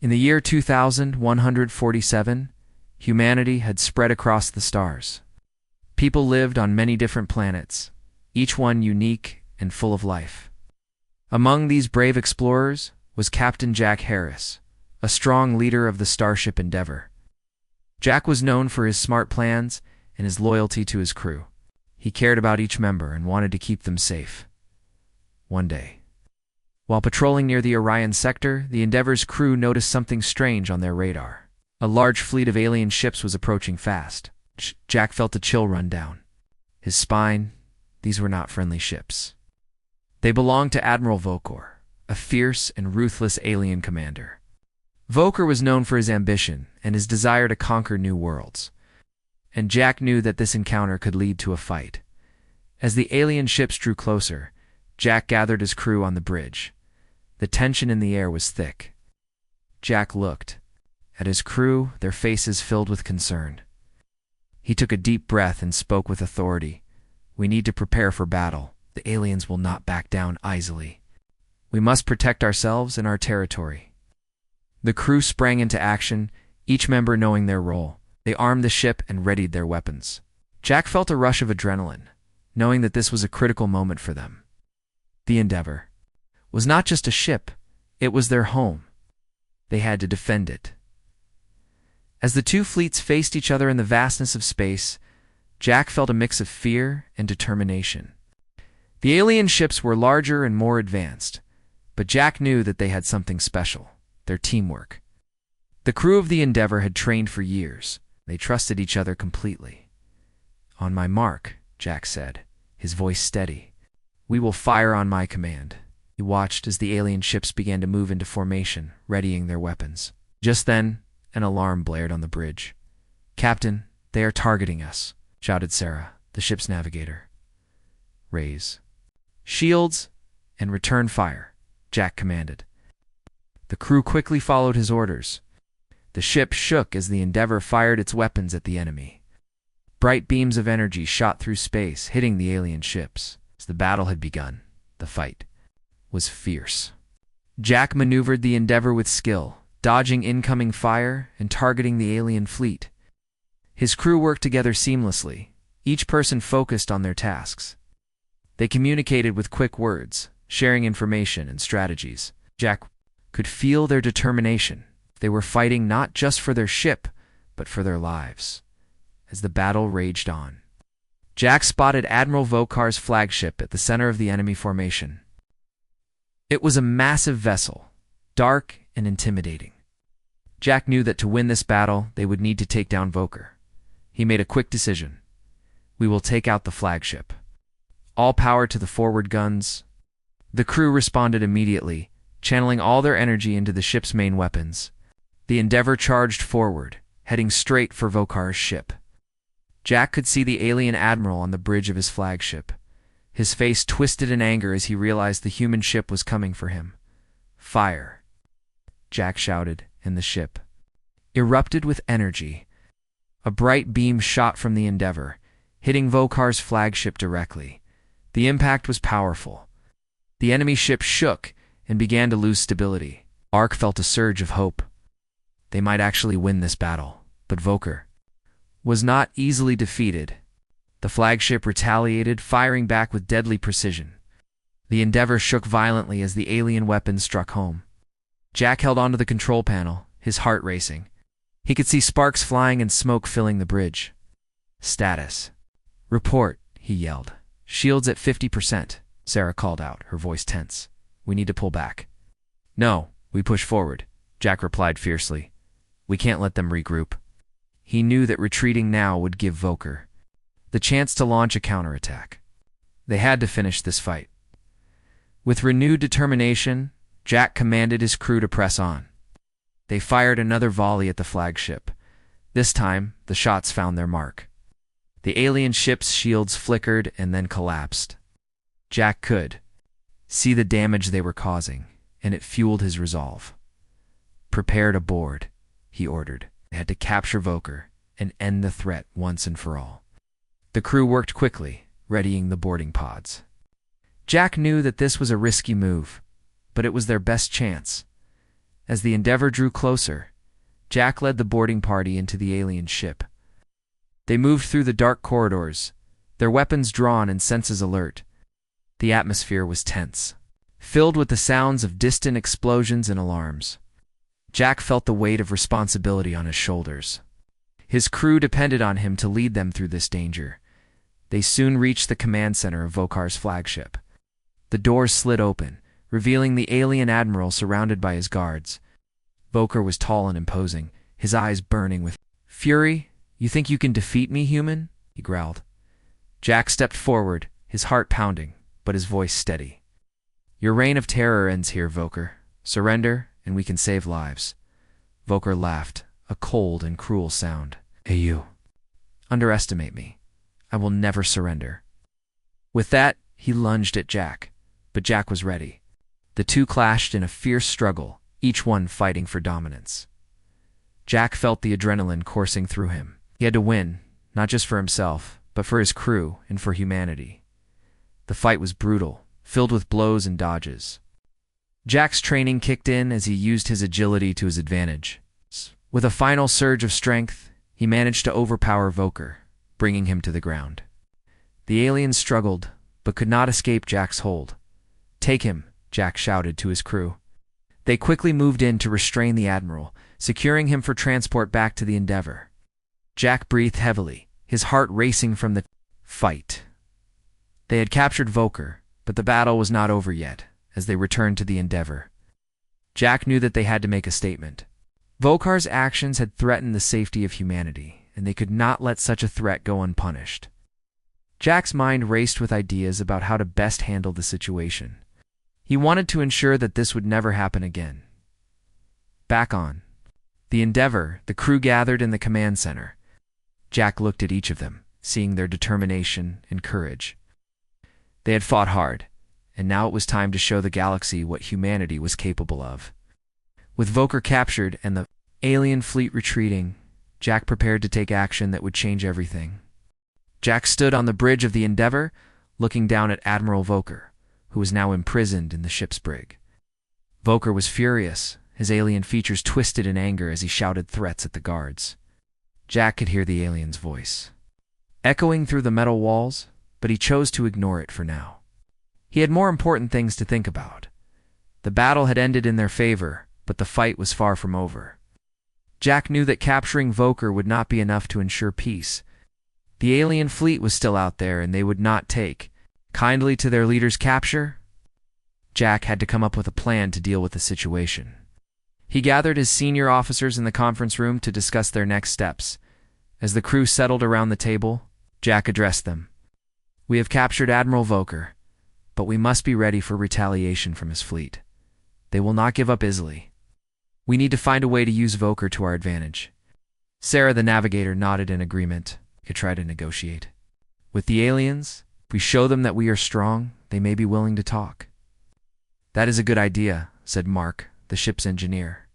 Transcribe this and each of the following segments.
In the year 2147, humanity had spread across the stars. People lived on many different planets, each one unique and full of life. Among these brave explorers was Captain Jack Harris, a strong leader of the starship Endeavour. Jack was known for his smart plans and his loyalty to his crew. He cared about each member and wanted to keep them safe. One day, while patrolling near the Orion sector, the Endeavour's crew noticed something strange on their radar. A large fleet of alien ships was approaching fast. Jack felt a chill run down his spine. These were not friendly ships. They belonged to Admiral Vokor, a fierce and ruthless alien commander. Vokor was known for his ambition and his desire to conquer new worlds, and Jack knew that this encounter could lead to a fight. As the alien ships drew closer, Jack gathered his crew on the bridge. The tension in the air was thick. Jack looked at his crew, their faces filled with concern. He took a deep breath and spoke with authority. "We need to prepare for battle. The aliens will not back down easily. We must protect ourselves and our territory." The crew sprang into action, each member knowing their role. They armed the ship and readied their weapons. Jack felt a rush of adrenaline, knowing that this was a critical moment for them. The Endeavour was not just a ship, it was their home. They had to defend it. As the two fleets faced each other in the vastness of space, Jack felt a mix of fear and determination. The alien ships were larger and more advanced, but Jack knew that they had something special: their teamwork. The crew of the Endeavour had trained for years. They trusted each other completely. "On my mark," Jack said, his voice steady. "We will fire on my command." He watched as the alien ships began to move into formation, readying their weapons. Just then, an alarm blared on the bridge. "Captain, they are targeting us," shouted Sarah, the ship's navigator. "Raise shields and return fire," Jack commanded. The crew quickly followed his orders. The ship shook as the Endeavour fired its weapons at the enemy. Bright beams of energy shot through space, hitting the alien ships. As the battle had begun, the fight was fierce. Jack maneuvered the Endeavour with skill, dodging incoming fire and targeting the alien fleet. His crew worked together seamlessly, each person focused on their tasks. They communicated with quick words, sharing information and strategies. Jack could feel their determination. They were fighting not just for their ship, but for their lives. As the battle raged on, Jack spotted Admiral Vokor's flagship at the center of the enemy formation. It was a massive vessel, dark and intimidating. Jack knew that to win this battle, they would need to take down Vokor. He made a quick decision. "We will take out the flagship. All power to the forward guns." The crew responded immediately, channeling all their energy into the ship's main weapons. The Endeavour charged forward, heading straight for Vokor's ship. Jack could see the alien admiral on the bridge of his flagship. His face twisted in anger as he realized the human ship was coming for him. "Fire!" Jack shouted, and the ship erupted with energy. A bright beam shot from the Endeavour, hitting Vokor's flagship directly. The impact was powerful. The enemy ship shook and began to lose stability. Ark felt a surge of hope. They might actually win this battle, but Vokor was not easily defeated. The flagship retaliated, firing back with deadly precision. The Endeavour shook violently as the alien weapons struck home. Jack held onto the control panel, his heart racing. He could see sparks flying and smoke filling the bridge. "Status report," he yelled. "Shields at 50%, Sarah called out, her voice tense. "We need to pull back." "No, we push forward," Jack replied fiercely. "We can't let them regroup." He knew that retreating now would give Vokor the chance to launch a counterattack. They had to finish this fight. With renewed determination, Jack commanded his crew to press on. They fired another volley at the flagship. This time, the shots found their mark. The alien ship's shields flickered and then collapsed. Jack could see the damage they were causing, and it fueled his resolve. "Prepare to board," he ordered. They had to capture Vokor and end the threat once and for all. The crew worked quickly, readying the boarding pods. Jack knew that this was a risky move, but it was their best chance. As the Endeavor drew closer, Jack led the boarding party into the alien ship. They moved through the dark corridors, their weapons drawn and senses alert. The atmosphere was tense, filled with the sounds of distant explosions and alarms. Jack felt the weight of responsibility on his shoulders. His crew depended on him to lead them through this danger. They soon reached the command center of Vokar's flagship. The doors slid open, revealing the alien Admiral surrounded by his guards. Vokar was tall and imposing, his eyes burning with fury. "You think you can defeat me, human?" he growled. Jack stepped forward, his heart pounding, but his voice steady. "Your reign of terror ends here, Vokar. Surrender, and we can save lives." Vokar laughed, a cold and cruel sound. "Hey, you. Underestimate me. I will never surrender." With that, he lunged at Jack, but Jack was ready. The two clashed in a fierce struggle, each one fighting for dominance. Jack felt the adrenaline coursing through him. He had to win, not just for himself, but for his crew and for humanity. The fight was brutal, filled with blows and dodges. Jack's training kicked in as he used his agility to his advantage. With a final surge of strength, he managed to overpower Vokar, bringing him to the ground. The aliens struggled, but could not escape Jack's hold. "Take him," Jack shouted to his crew. They quickly moved in to restrain the Admiral, securing him for transport back to the Endeavor. Jack breathed heavily, his heart racing from the fight. They had captured Vokar, but the battle was not over yet, as they returned to the Endeavor. Jack knew that they had to make a statement. Vokar's actions had threatened the safety of humanity, and they could not let such a threat go unpunished. Jack's mind raced with ideas about how to best handle the situation. He wanted to ensure that this would never happen again. Back on the Endeavor, the crew gathered in the command center. Jack looked at each of them, seeing their determination and courage. They had fought hard, and now it was time to show the galaxy what humanity was capable of. With Vokar captured and the alien fleet retreating, Jack prepared to take action that would change everything. Jack stood on the bridge of the Endeavor, looking down at Admiral Vokar, who was now imprisoned in the ship's brig. Vokar was furious, his alien features twisted in anger as he shouted threats at the guards. Jack could hear the alien's voice, echoing through the metal walls, but he chose to ignore it for now. He had more important things to think about. The battle had ended in their favor, but the fight was far from over. Jack knew that capturing Vokar would not be enough to ensure peace. The alien fleet was still out there, and they would not take kindly to their leader's capture. Jack had to come up with a plan to deal with the situation. He gathered his senior officers in the conference room to discuss their next steps. As the crew settled around the table, Jack addressed them. "We have captured Admiral Vokar, but we must be ready for retaliation from his fleet. They will not give up easily. We need to find a way to use Vokar to our advantage." Sarah the navigator nodded in agreement. "We could try to negotiate with the aliens. If we show them that we are strong, they may be willing to talk." "That is a good idea," said Mark, the ship's engineer.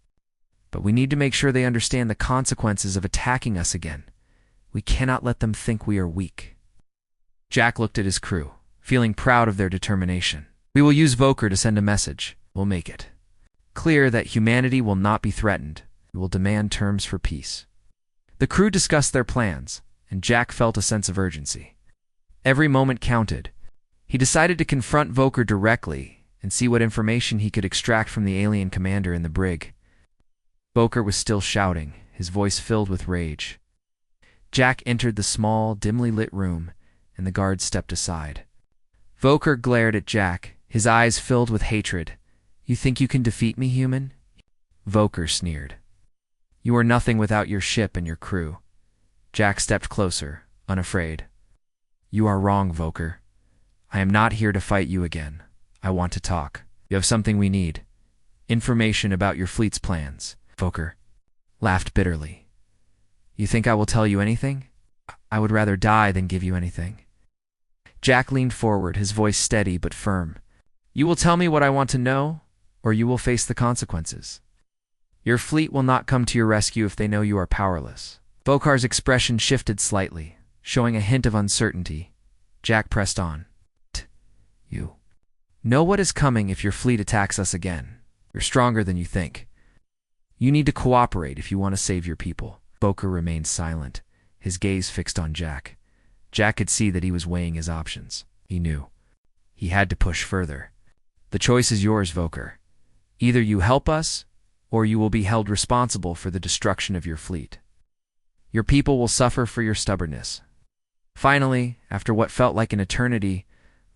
"But we need to make sure they understand the consequences of attacking us again. We cannot let them think we are weak." Jack looked at his crew, feeling proud of their determination. "We will use Vokar to send a message. We'll make it clear that humanity will not be threatened and will demand terms for peace." The crew discussed their plans, and Jack felt a sense of urgency. Every moment counted. He decided to confront Vokar directly and see what information he could extract from the alien commander in the brig. Vokar was still shouting, his voice filled with rage. Jack entered the small, dimly lit room, and the guards stepped aside. Vokar glared at Jack, his eyes filled with hatred. "You think you can defeat me, human?" Vokar sneered. "You are nothing without your ship and your crew." Jack stepped closer, unafraid. "You are wrong, Vokar. I am not here to fight you again. I want to talk. You have something we need. Information about your fleet's plans." Vokar laughed bitterly. "You think I will tell you anything? I would rather die than give you anything." Jack leaned forward, his voice steady but firm. "You will tell me what I want to know, or you will face the consequences. Your fleet will not come to your rescue if they know you are powerless." Vokar's expression shifted slightly, showing a hint of uncertainty. Jack pressed on. "You know what is coming if your fleet attacks us again. You're stronger than you think. You need to cooperate if you want to save your people. Volker remained silent, his gaze fixed on Jack. Jack could see that he was weighing his options. He knew he had to push further. The choice is yours, Volker. Either you help us, or you will be held responsible for the destruction of your fleet. Your people will suffer for your stubbornness. Finally, after what felt like an eternity,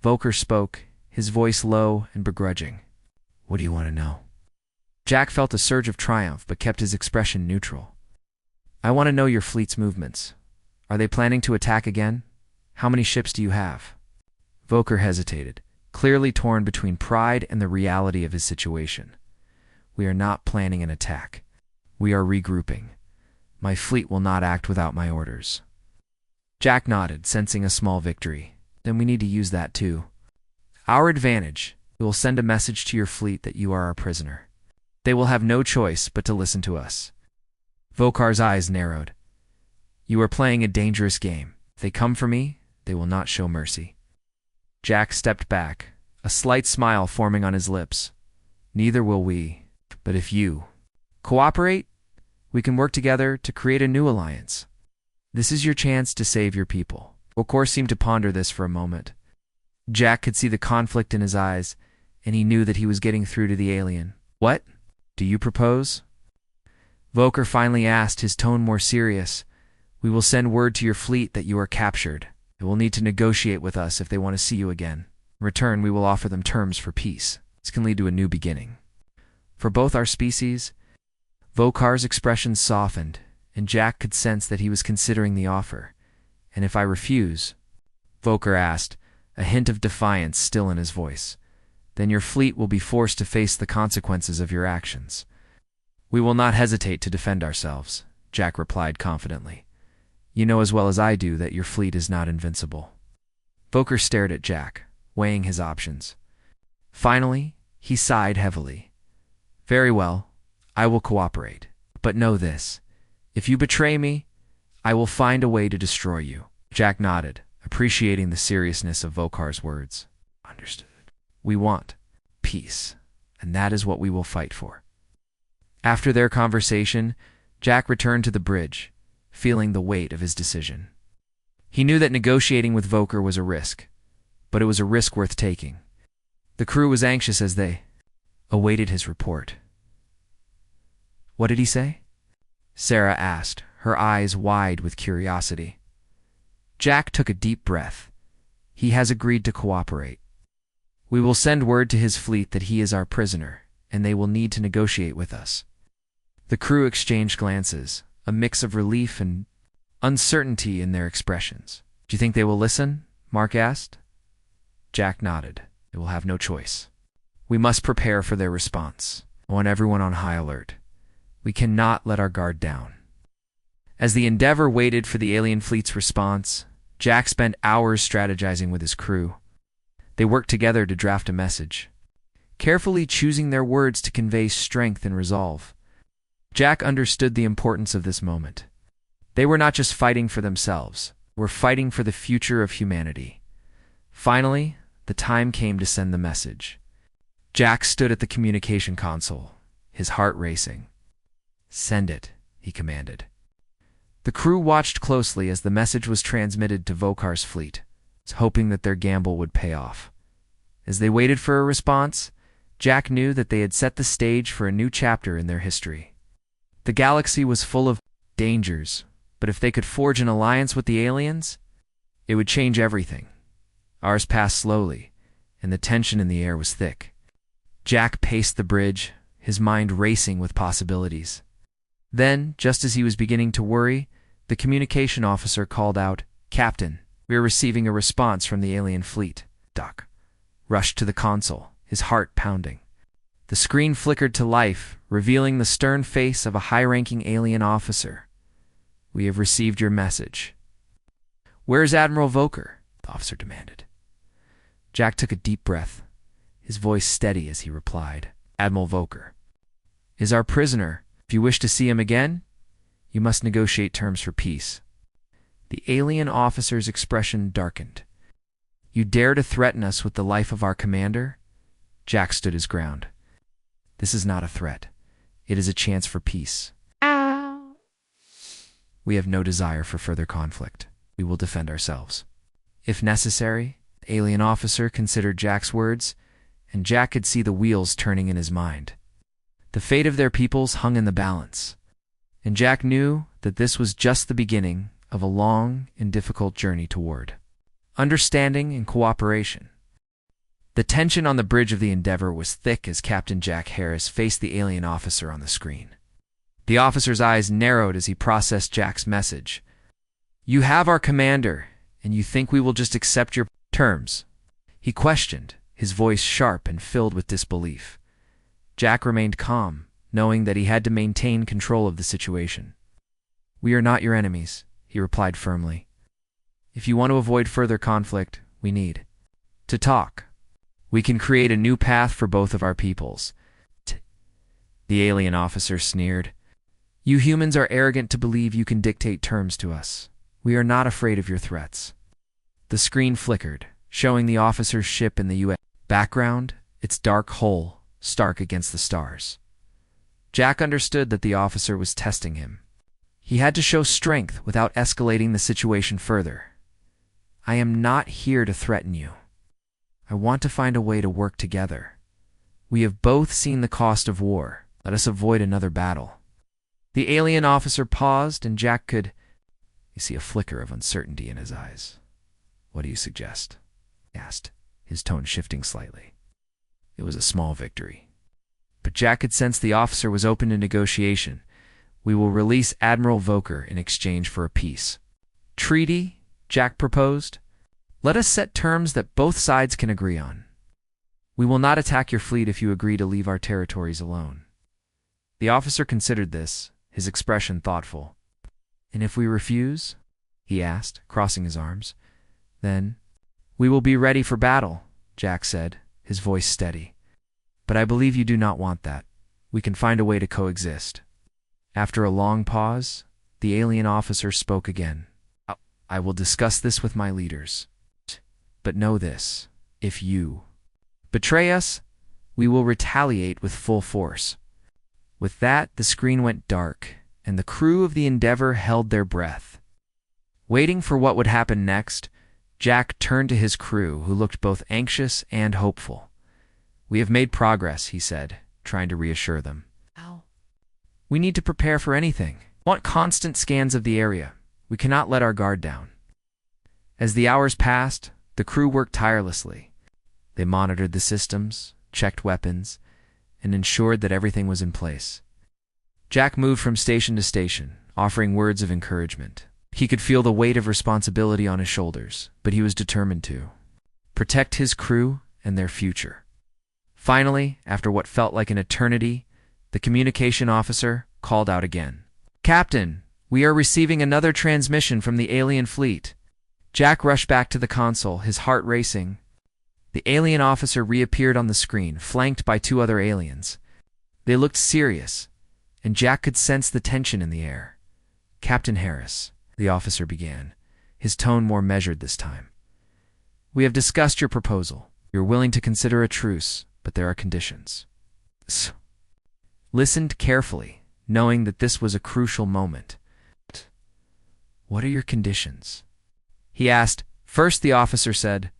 Volker spoke, his voice low and begrudging. What do you want to know? Jack felt a surge of triumph but kept his expression neutral. I want to know your fleet's movements. Are they planning to attack again? How many ships do you have? Volker hesitated, clearly torn between pride and the reality of his situation. We are not planning an attack. We are regrouping. My fleet will not act without my orders. Jack nodded, sensing a small victory. Then we need to use that too. Our advantage. We will send a message to your fleet that you are our prisoner. They will have no choice but to listen to us. Volkar's eyes narrowed. You are playing a dangerous game. If they come for me, they will not show mercy. Jack stepped back, a slight smile forming on his lips. Neither will we. But if you cooperate, we can work together to create a new alliance. This is your chance to save your people. Volker seemed to ponder this for a moment. Jack could see the conflict in his eyes, and he knew that he was getting through to the alien. What do you propose? Volker finally asked, his tone more serious. We will send word to your fleet that you are captured. They will need to negotiate with us if they want to see you again. In return, we will offer them terms for peace. This can lead to a new beginning. For both our species, Volkar's expression softened, and Jack could sense that he was considering the offer. And if I refuse? Volker asked, a hint of defiance still in his voice. Then your fleet will be forced to face the consequences of your actions. We will not hesitate to defend ourselves, Jack replied confidently. You know as well as I do that your fleet is not invincible. Volker stared at Jack, weighing his options. Finally, he sighed heavily. Very well, I will cooperate. But know this. If you betray me, I will find a way to destroy you. Jack nodded, appreciating the seriousness of Volkar's words. Understood. We want peace, and that is what we will fight for. After their conversation, Jack returned to the bridge, feeling the weight of his decision. He knew that negotiating with Volker was a risk, but it was a risk worth taking. The crew was anxious as they awaited his report. What did he say? Sarah asked, her eyes wide with curiosity. Jack took a deep breath. He has agreed to cooperate. We will send word to his fleet that he is our prisoner, and they will need to negotiate with us. The crew exchanged glances, a mix of relief and uncertainty in their expressions. Do you think they will listen? Mark asked. Jack nodded. They will have no choice. We must prepare for their response. I want everyone on high alert. We cannot let our guard down. As the Endeavor waited for the alien fleet's response, Jack spent hours strategizing with his crew. They worked together to draft a message, carefully choosing their words to convey strength and resolve. Jack understood the importance of this moment. They were not just fighting for themselves, they were fighting for the future of humanity. Finally, the time came to send the message. Jack stood at the communication console, his heart racing. Send it, he commanded. The crew watched closely as the message was transmitted to Volkar's fleet, hoping that their gamble would pay off. As they waited for a response, Jack knew that they had set the stage for a new chapter in their history. The galaxy was full of dangers, but if they could forge an alliance with the aliens, it would change everything. Ours passed slowly, and the tension in the air was thick. Jack paced the bridge, his mind racing with possibilities. Then, just as he was beginning to worry, the communication officer called out, "Captain, we are receiving a response from the alien fleet." Doc rushed to the console, his heart pounding. The screen flickered to life, revealing the stern face of a high-ranking alien officer. "We have received your message." "Where's Admiral Volker?" the officer demanded. Jack took a deep breath, his voice steady as he replied, "Admiral Volker is our prisoner. If you wish to see him again, you must negotiate terms for peace." The alien officer's expression darkened. "You dare to threaten us with the life of our commander?" Jack stood his ground. "This is not a threat. It is a chance for peace. We have no desire for further conflict. We will defend ourselves. If necessary, the alien officer considered Jack's words, and Jack could see the wheels turning in his mind. The fate of their peoples hung in the balance, and Jack knew that this was just the beginning of a long and difficult journey toward understanding and cooperation. The tension on the bridge of the Endeavor was thick as Captain Jack Harris faced the alien officer on the screen. The officer's eyes narrowed as he processed Jack's message. "You have our commander, and you think we will just accept your terms?" He questioned, his voice sharp and filled with disbelief. Jack remained calm, knowing that he had to maintain control of the situation. "We are not your enemies," he replied firmly. "If you want to avoid further conflict, we need to talk. We can create a new path for both of our peoples." The alien officer sneered. "You humans are arrogant to believe you can dictate terms to us. We are not afraid of your threats." The screen flickered, showing the officer's ship in the U.S. background, its dark hull stark against the stars. Jack understood that the officer was testing him. He had to show strength without escalating the situation further. "I am not here to threaten you. I want to find a way to work together. We have both seen the cost of war. Let us avoid another battle." The alien officer paused, and Jack could see a flicker of uncertainty in his eyes. "What do you suggest?" he asked, his tone shifting slightly. It was a small victory, but Jack could sense the officer was open to negotiation. "We will release Admiral Volker in exchange for a peace treaty," Jack proposed. "Let us set terms that both sides can agree on. We will not attack your fleet if you agree to leave our territories alone." The officer considered this, his expression thoughtful. "And if we refuse?" he asked, crossing his arms. "Then we will be ready for battle," Jack said, his voice steady. "But I believe you do not want that. We can find a way to coexist." After a long pause, the alien officer spoke again. "I will discuss this with my leaders. But know this, if you betray us, we will retaliate with full force." With that, the screen went dark, and the crew of the Endeavor held their breath. Waiting for what would happen next, Jack turned to his crew, who looked both anxious and hopeful. "We have made progress," he said, trying to reassure them. "We need to prepare for anything. We want constant scans of the area. We cannot let our guard down." As the hours passed, the crew worked tirelessly. They monitored the systems, checked weapons, and ensured that everything was in place. Jack moved from station to station, offering words of encouragement. He could feel the weight of responsibility on his shoulders, but he was determined to protect his crew and their future. Finally, after what felt like an eternity, the communication officer called out again. "Captain, we are receiving another transmission from the alien fleet." Jack rushed back to the console, his heart racing. The alien officer reappeared on the screen, flanked by two other aliens. They looked serious, and Jack could sense the tension in the air. "Captain Harris," the officer began, his tone more measured this time. "We have discussed your proposal. You're willing to consider a truce, but there are conditions." Listened carefully, knowing that this was a crucial moment. "What are your conditions?" he asked. First, the officer said,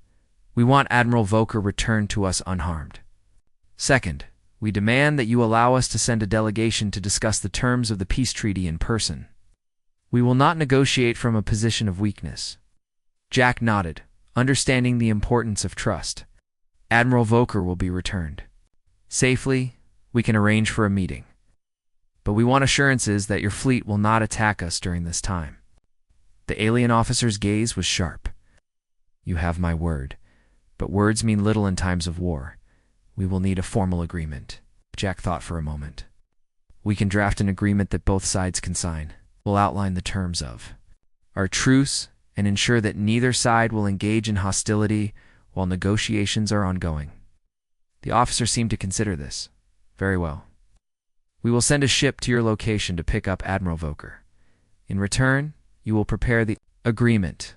"We want Admiral Volker returned to us unharmed. Second, we demand that you allow us to send a delegation to discuss the terms of the peace treaty in person. We will not negotiate from a position of weakness." Jack nodded, understanding the importance of trust. "Admiral Volker will be returned safely. We can arrange for a meeting. But we want assurances that your fleet will not attack us during this time." The alien officer's gaze was sharp. "You have my word. But words mean little in times of war. We will need a formal agreement." Jack thought for a moment. "We can draft an agreement that both sides can sign. We'll outline the terms of our truce and ensure that neither side will engage in hostility while negotiations are ongoing." The officer seemed to consider this. "Very well. We will send a ship to your location to pick up Admiral Volker. In return, you will prepare the agreement.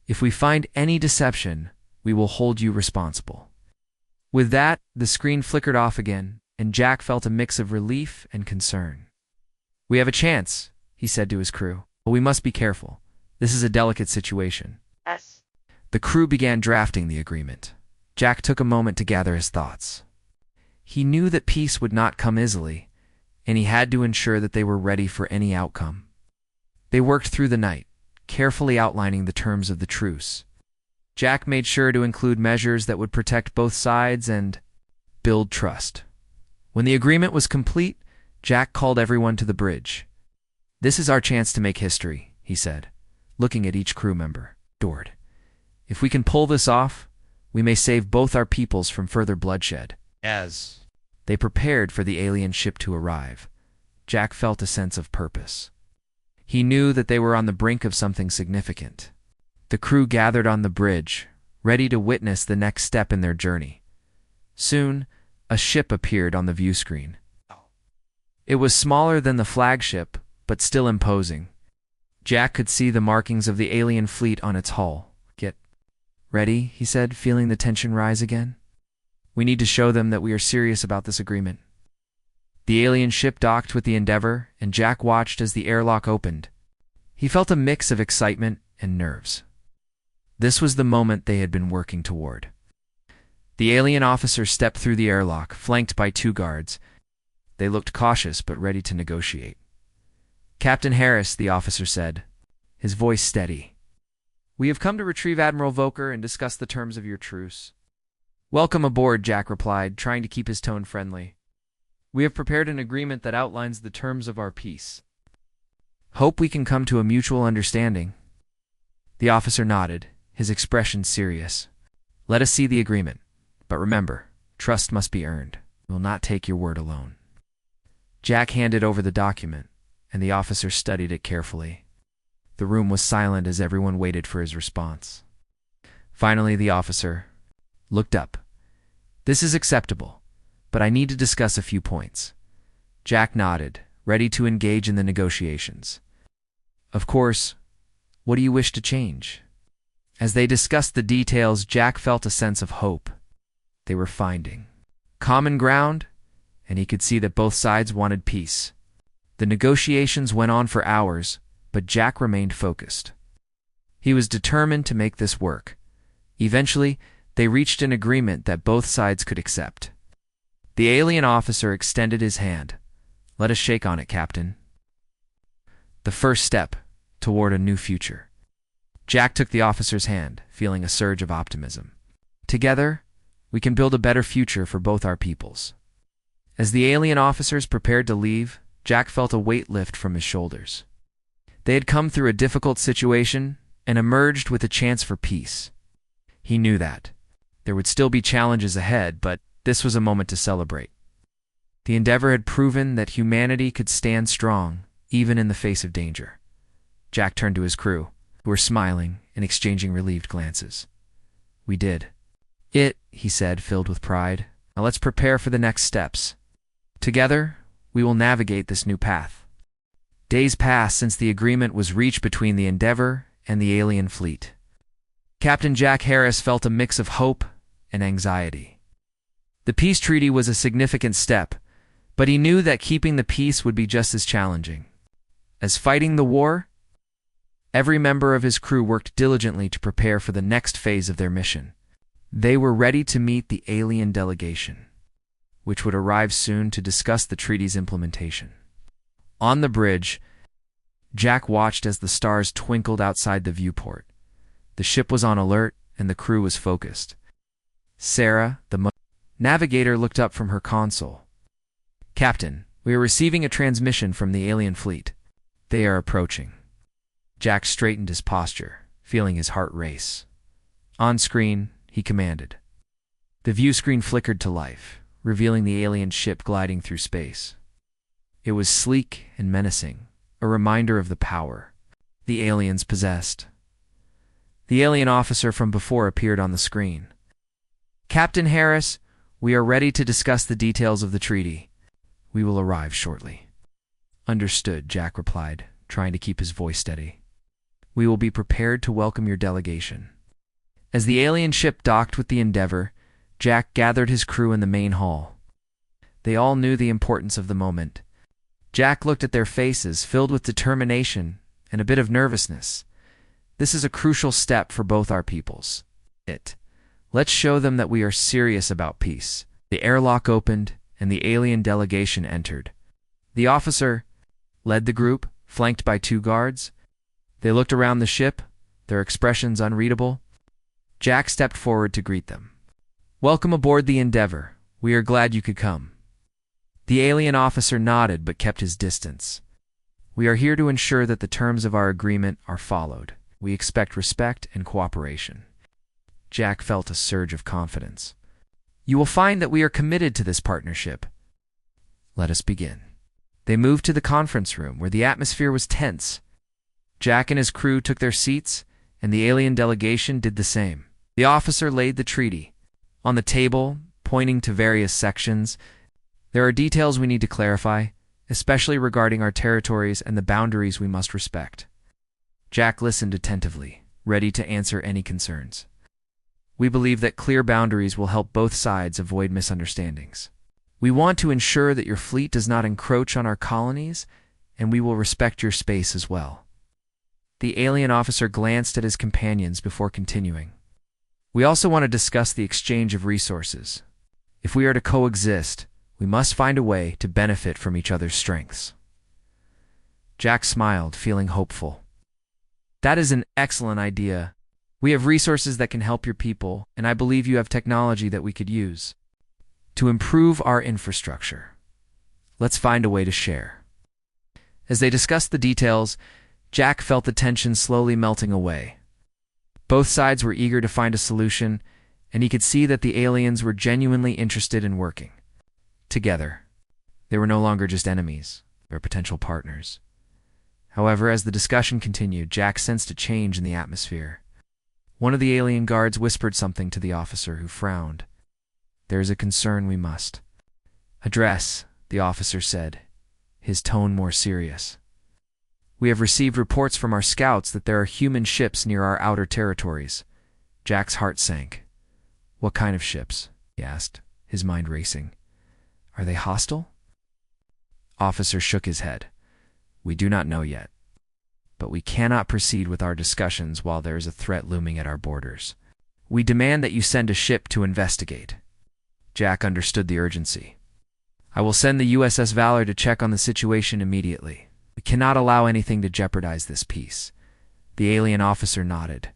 If we find any deception, we will hold you responsible." With that, the screen flickered off again, and Jack felt a mix of relief and concern. "We have a chance," he said to his crew, "but we must be careful. This is a delicate situation." Yes. The crew began drafting the agreement. Jack took a moment to gather his thoughts. He knew that peace would not come easily, and he had to ensure that they were ready for any outcome. They worked through the night, carefully outlining the terms of the truce. Jack made sure to include measures that would protect both sides and build trust. When the agreement was complete, Jack called everyone to the bridge. "This is our chance to make history," he said, looking at each crew member. "Dord. If we can pull this off, we may save both our peoples from further bloodshed." As they prepared for the alien ship to arrive, Jack felt a sense of purpose. He knew that they were on the brink of something significant. The crew gathered on the bridge, ready to witness the next step in their journey. Soon, a ship appeared on the view screen. It was smaller than the flagship, but still imposing. Jack could see the markings of the alien fleet on its hull. "Get ready," he said, feeling the tension rise again. "We need to show them that we are serious about this agreement." The alien ship docked with the Endeavor, and Jack watched as the airlock opened. He felt a mix of excitement and nerves. This was the moment they had been working toward. The alien officer stepped through the airlock, flanked by 2 guards. They looked cautious but ready to negotiate. "Captain Harris," the officer said, his voice steady. "We have come to retrieve Admiral Volker and discuss the terms of your truce." "Welcome aboard," Jack replied, trying to keep his tone friendly. "We have prepared an agreement that outlines the terms of our peace. Hope we can come to a mutual understanding." The officer nodded, his expression serious. "Let us see the agreement. But remember, trust must be earned. We will not take your word alone." Jack handed over the document, and the officer studied it carefully. The room was silent as everyone waited for his response. Finally, the officer looked up. "This is acceptable, but I need to discuss a few points." Jack nodded, ready to engage in the negotiations. "Of course, what do you wish to change?" As they discussed the details, Jack felt a sense of hope. They were finding common ground, and he could see that both sides wanted peace. The negotiations went on for hours, but Jack remained focused. He was determined to make this work. Eventually, they reached an agreement that both sides could accept. The alien officer extended his hand. "Let us shake on it, Captain." The first step toward a new future. Jack took the officer's hand, feeling a surge of optimism. "Together, we can build a better future for both our peoples." As the alien officers prepared to leave, Jack felt a weight lift from his shoulders. They had come through a difficult situation and emerged with a chance for peace. He knew that. There would still be challenges ahead, but this was a moment to celebrate. The Endeavor had proven that humanity could stand strong, even in the face of danger. Jack turned to his crew, who were smiling and exchanging relieved glances. "We did it," he said, filled with pride. "Now let's prepare for the next steps. Together, we will navigate this new path." Days passed since the agreement was reached between the Endeavor and the alien fleet. Captain Jack Harris felt a mix of hope and anxiety. The peace treaty was a significant step, but he knew that keeping the peace would be just as challenging as fighting the war. Every member of his crew worked diligently to prepare for the next phase of their mission. They were ready to meet the alien delegation, which would arrive soon to discuss the treaty's implementation. On the bridge, Jack watched as the stars twinkled outside the viewport. The ship was on alert, and the crew was focused. Sarah, the navigator, looked up from her console. "Captain, we are receiving a transmission from the alien fleet. They are approaching." Jack straightened his posture, feeling his heart race. On screen, he commanded. The view screen flickered to life, revealing the alien ship gliding through space. It was sleek and menacing, a reminder of the power the aliens possessed. The alien officer from before appeared on the screen. "Captain Harris, we are ready to discuss the details of the treaty. We will arrive shortly." "Understood," Jack replied, trying to keep his voice steady. "We will be prepared to welcome your delegation." As the alien ship docked with the Endeavor, Jack gathered his crew in the main hall. They all knew the importance of the moment. Jack looked at their faces, filled with determination and a bit of nervousness. This is a crucial step for both our peoples. Let's show them that we are serious about peace. The airlock opened, and the alien delegation entered. The officer led the group, flanked by 2 guards. They looked around the ship, their expressions unreadable. Jack stepped forward to greet them. "Welcome aboard the Endeavor. We are glad you could come." The alien officer nodded but kept his distance. "We are here to ensure that the terms of our agreement are followed. We expect respect and cooperation." Jack felt a surge of confidence. "You will find that we are committed to this partnership. Let us begin." They moved to the conference room, where the atmosphere was tense. Jack and his crew took their seats, and the alien delegation did the same. The officer laid the treaty on the table, pointing to various sections. "There are details we need to clarify, especially regarding our territories and the boundaries we must respect." Jack listened attentively, ready to answer any concerns. "We believe that clear boundaries will help both sides avoid misunderstandings. We want to ensure that your fleet does not encroach on our colonies, and we will respect your space as well." The alien officer glanced at his companions before continuing. "We also want to discuss the exchange of resources. If we are to coexist, we must find a way to benefit from each other's strengths." Jack smiled, feeling hopeful. "That is an excellent idea. We have resources that can help your people, and I believe you have technology that we could use to improve our infrastructure. Let's find a way to share." As they discussed the details, Jack felt the tension slowly melting away. Both sides were eager to find a solution, and he could see that the aliens were genuinely interested in working together. They were no longer just enemies, they were potential partners. However, as the discussion continued, Jack sensed a change in the atmosphere. One of the alien guards whispered something to the officer, who frowned. "There is a concern we must address," the officer said, his tone more serious. "We have received reports from our scouts that there are human ships near our outer territories." Jack's heart sank. "What kind of ships?" he asked, his mind racing. "Are they hostile?" Officer shook his head. "We do not know yet. But we cannot proceed with our discussions while there is a threat looming at our borders. We demand that you send a ship to investigate." Jack understood the urgency. "I will send the USS Valor to check on the situation immediately. We cannot allow anything to jeopardize this peace." The alien officer nodded.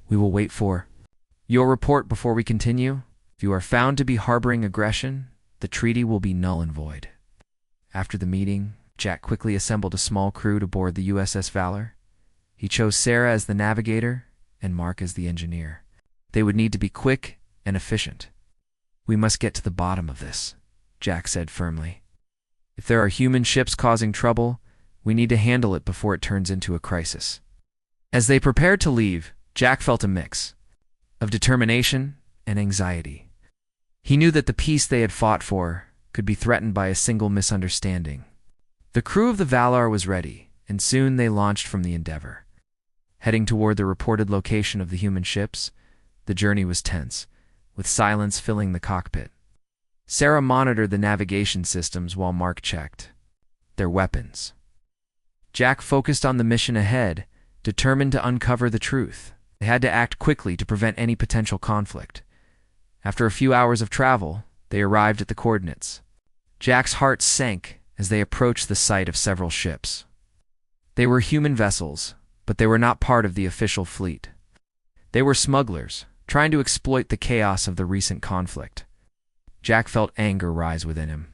"We will wait for your report before we continue. If you are found to be harboring aggression, the treaty will be null and void." After the meeting, Jack quickly assembled a small crew to board the USS Valor. He chose Sarah as the navigator and Mark as the engineer. They would need to be quick and efficient. "We must get to the bottom of this," Jack said firmly. "If there are human ships causing trouble, we need to handle it before it turns into a crisis." As they prepared to leave, Jack felt a mix of determination and anxiety. He knew that the peace they had fought for could be threatened by a single misunderstanding. The crew of the Valor was ready, and soon they launched from the Endeavor. Heading toward the reported location of the human ships, the journey was tense, with silence filling the cockpit. Sarah monitored the navigation systems while Mark checked their weapons. Jack focused on the mission ahead, determined to uncover the truth. They had to act quickly to prevent any potential conflict. After a few hours of travel, they arrived at the coordinates. Jack's heart sank as they approached the site of several ships. They were human vessels, but they were not part of the official fleet. They were smugglers, trying to exploit the chaos of the recent conflict. Jack felt anger rise within him.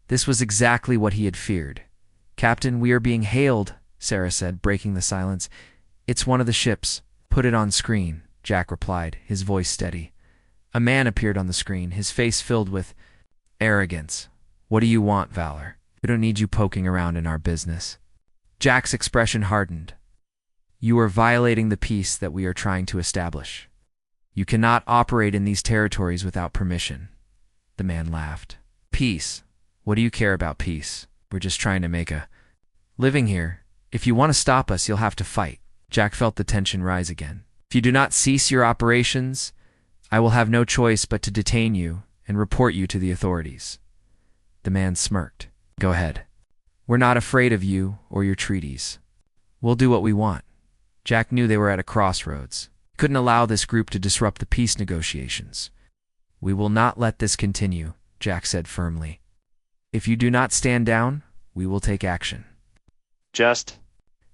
This was exactly what he had feared. "Captain, we are being hailed," Sarah said, breaking the silence. "It's one of the ships. Put it on screen," Jack replied, his voice steady. A man appeared on the screen, his face filled with arrogance. "What do you want, Valor? We don't need you poking around in our business." Jack's expression hardened. "You are violating the peace that we are trying to establish. You cannot operate in these territories without permission." The man laughed. "Peace? What do you care about peace? We're just trying to make a living here. If you want to stop us, you'll have to fight." Jack felt the tension rise again. "If you do not cease your operations, I will have no choice but to detain you and report you to the authorities." The man smirked. Go ahead. We're not afraid of you or your treaties. We'll do what we want. Jack knew they were at a crossroads. He couldn't allow this group to disrupt the peace negotiations. We will not let this continue, Jack said firmly. If you do not stand down, we will take action.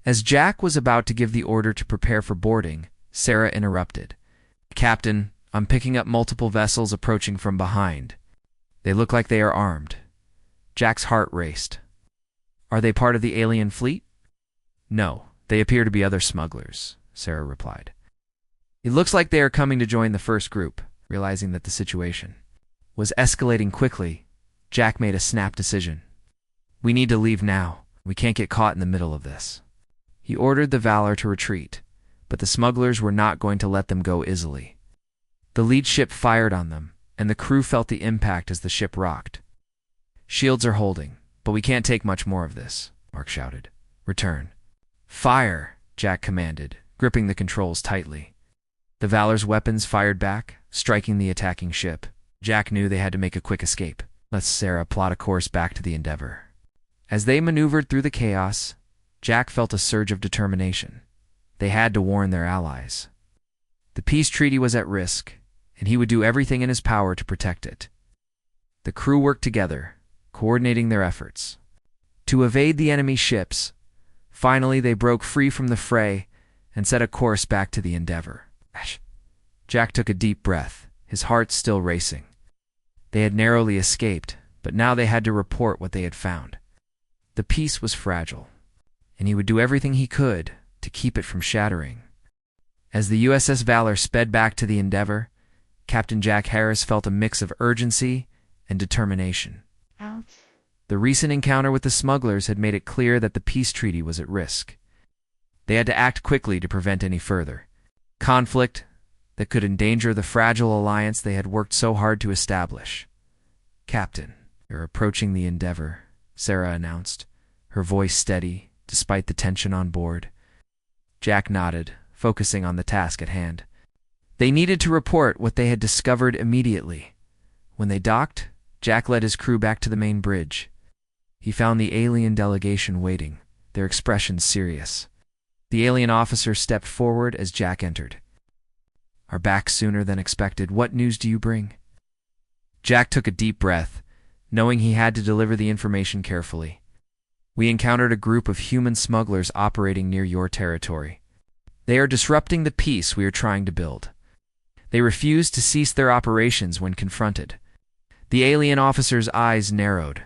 As Jack was about to give the order to prepare for boarding, Sarah interrupted. Captain, I'm picking up multiple vessels approaching from behind. They look like they are armed. Jack's heart raced. Are they part of the alien fleet? No, they appear to be other smugglers, Sarah replied. It looks like they are coming to join the first group. Realizing that the situation was escalating quickly, Jack made a snap decision. We need to leave now. We can't get caught in the middle of this. He ordered the Valor to retreat, but the smugglers were not going to let them go easily. The lead ship fired on them, and the crew felt the impact as the ship rocked. Shields are holding, but we can't take much more of this, Mark shouted. Return. Fire, Jack commanded, gripping the controls tightly. The Valor's weapons fired back, striking the attacking ship. Jack knew they had to make a quick escape. Let Sarah plot a course back to the Endeavor. As they maneuvered through the chaos, Jack felt a surge of determination. They had to warn their allies. The peace treaty was at risk, and he would do everything in his power to protect it. The crew worked together, coordinating their efforts to evade the enemy ships. Finally, they broke free from the fray and set a course back to the Endeavor. Jack took a deep breath, his heart still racing. They had narrowly escaped, but now they had to report what they had found. The peace was fragile, and he would do everything he could to keep it from shattering. As the USS Valor sped back to the Endeavor, Captain Jack Harris felt a mix of urgency and determination. The recent encounter with the smugglers had made it clear that the peace treaty was at risk. They had to act quickly to prevent any further conflict that could endanger the fragile alliance they had worked so hard to establish. Captain, you're approaching the Endeavor, Sarah announced, her voice steady despite the tension on board. Jack nodded, focusing on the task at hand. They needed to report what they had discovered immediately. When they docked, Jack led his crew back to the main bridge. He found the alien delegation waiting, their expressions serious. The alien officer stepped forward as Jack entered. Are back sooner than expected. What news do you bring? Jack took a deep breath, knowing he had to deliver the information carefully. We encountered a group of human smugglers operating near your territory. They are disrupting the peace we are trying to build. They refused to cease their operations when confronted. The alien officer's eyes narrowed.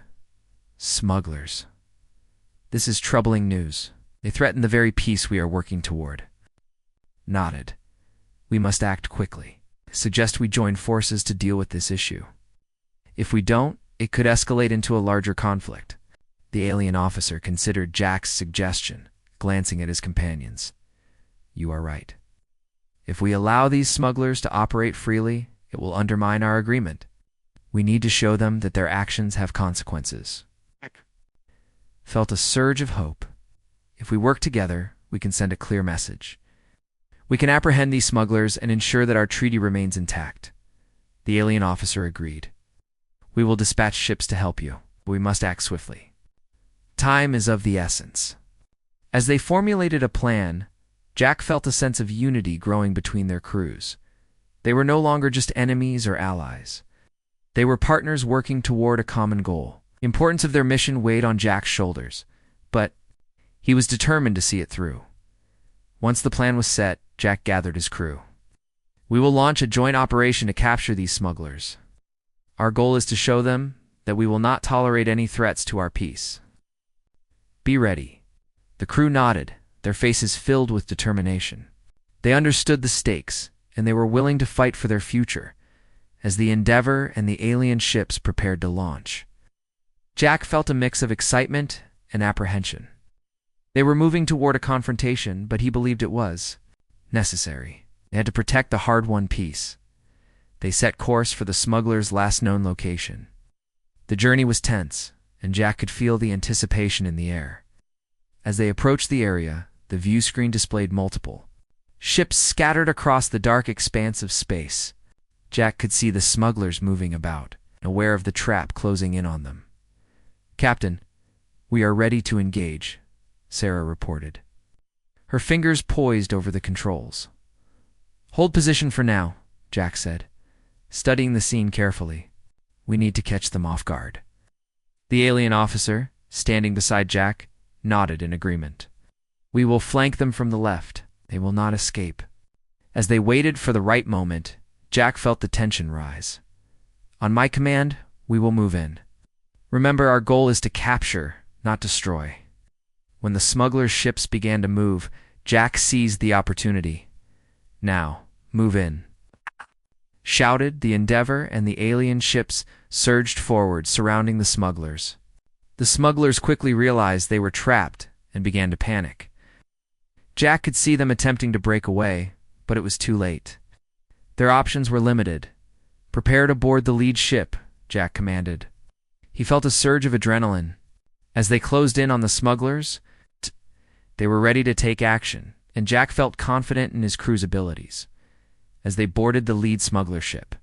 Smugglers. This is troubling news. They threaten the very peace we are working toward. Nodded. We must act quickly. Suggest we join forces to deal with this issue. If we don't, it could escalate into a larger conflict. The alien officer considered Jack's suggestion, glancing at his companions. You are right. If we allow these smugglers to operate freely, it will undermine our agreement. We need to show them that their actions have consequences. Felt a surge of hope. If we work together, we can send a clear message. We can apprehend these smugglers and ensure that our treaty remains intact. The alien officer agreed. We will dispatch ships to help you, but we must act swiftly. Time is of the essence. As they formulated a plan, Jack felt a sense of unity growing between their crews. They were no longer just enemies or allies. They were partners working toward a common goal. The importance of their mission weighed on Jack's shoulders, but he was determined to see it through. Once the plan was set, Jack gathered his crew. We will launch a joint operation to capture these smugglers. Our goal is to show them that we will not tolerate any threats to our peace. Be ready. The crew nodded, their faces filled with determination. They understood the stakes, and they were willing to fight for their future, as the Endeavor and the alien ships prepared to launch. Jack felt a mix of excitement and apprehension. They were moving toward a confrontation, but he believed it was necessary. They had to protect the hard-won peace. They set course for the smugglers' last known location. The journey was tense, and Jack could feel the anticipation in the air. As they approached the area, the view screen displayed multiple ships scattered across the dark expanse of space. Jack could see the smugglers moving about, aware of the trap closing in on them. "Captain, we are ready to engage," Sarah reported. Her fingers poised over the controls. "Hold position for now," Jack said, studying the scene carefully. "We need to catch them off guard." The alien officer, standing beside Jack, nodded in agreement. "We will flank them from the left. They will not escape." As they waited for the right moment, Jack felt the tension rise. "On my command, we will move in. Remember, our goal is to capture, not destroy." When the smugglers' ships began to move, Jack seized the opportunity. "Now, move in," shouted. The Endeavor and the alien ships surged forward, surrounding the smugglers. The smugglers quickly realized they were trapped and began to panic. Jack could see them attempting to break away, but it was too late. Their options were limited. "Prepare to board the lead ship," Jack commanded. He felt a surge of adrenaline. As they closed in on the smugglers, they were ready to take action, and Jack felt confident in his crew's abilities. As they boarded the lead smuggler ship,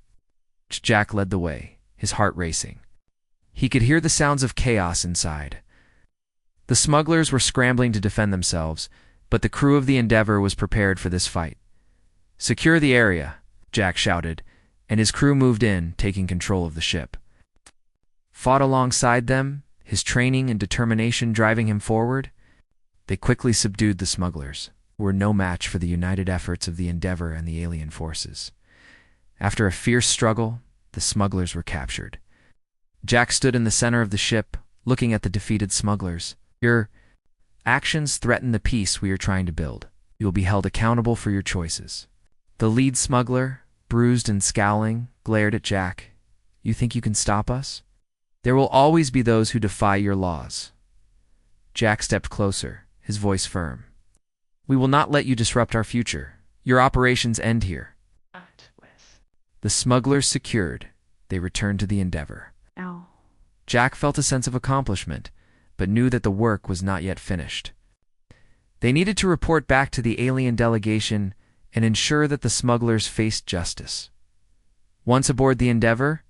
Jack led the way, his heart racing. He could hear the sounds of chaos inside. The smugglers were scrambling to defend themselves, but the crew of the Endeavor was prepared for this fight. "Secure the area," Jack shouted, and his crew moved in, taking control of the ship. Fought alongside them, his training and determination driving him forward, they quickly subdued the smugglers, who were no match for the united efforts of the Endeavor and the alien forces. After a fierce struggle, the smugglers were captured. Jack stood in the center of the ship, looking at the defeated smugglers. "Your actions threaten the peace we are trying to build. You will be held accountable for your choices." The lead smuggler, bruised and scowling, glared at Jack. "You think you can stop us? There will always be those who defy your laws." Jack stepped closer, his voice firm. "We will not let you disrupt our future. Your operations end here." The smugglers secured, they returned to the Endeavor. Ow. Jack felt a sense of accomplishment, but knew that the work was not yet finished. They needed to report back to the alien delegation and ensure that the smugglers faced justice. Once aboard the Endeavor,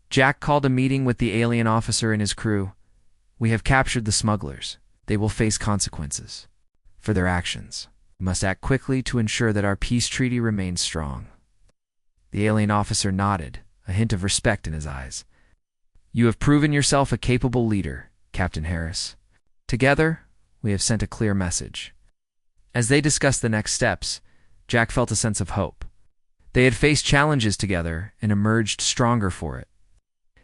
Jack called a meeting with the alien officer and his crew. "We have captured the smugglers. They will face consequences for their actions. We must act quickly to ensure that our peace treaty remains strong." The alien officer nodded, a hint of respect in his eyes. "You have proven yourself a capable leader, Captain Harris. Together, we have sent a clear message." As they discussed the next steps, Jack felt a sense of hope. They had faced challenges together and emerged stronger for it.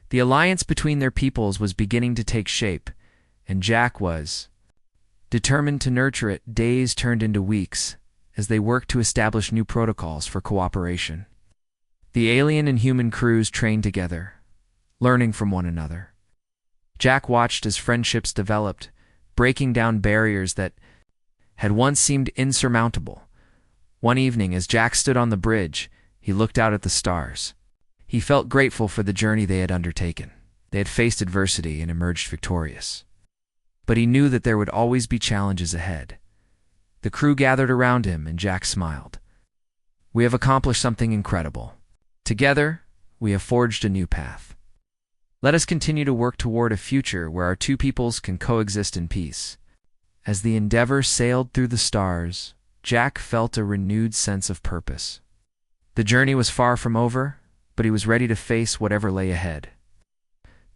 The alliance between their peoples was beginning to take shape, and Jack was determined to nurture it. Days turned into weeks as they worked to establish new protocols for cooperation. The alien and human crews trained together, learning from one another. Jack watched as friendships developed, breaking down barriers that had once seemed insurmountable. One evening, as Jack stood on the bridge, he looked out at the stars. He felt grateful for the journey they had undertaken. They had faced adversity and emerged victorious. But he knew that there would always be challenges ahead. The crew gathered around him, and Jack smiled. "We have accomplished something incredible. Together, we have forged a new path. Let us continue to work toward a future where our two peoples can coexist in peace." As the Endeavor sailed through the stars, Jack felt a renewed sense of purpose. The journey was far from over, but he was ready to face whatever lay ahead.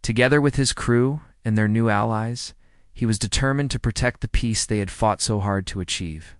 Together with his crew and their new allies, he was determined to protect the peace they had fought so hard to achieve.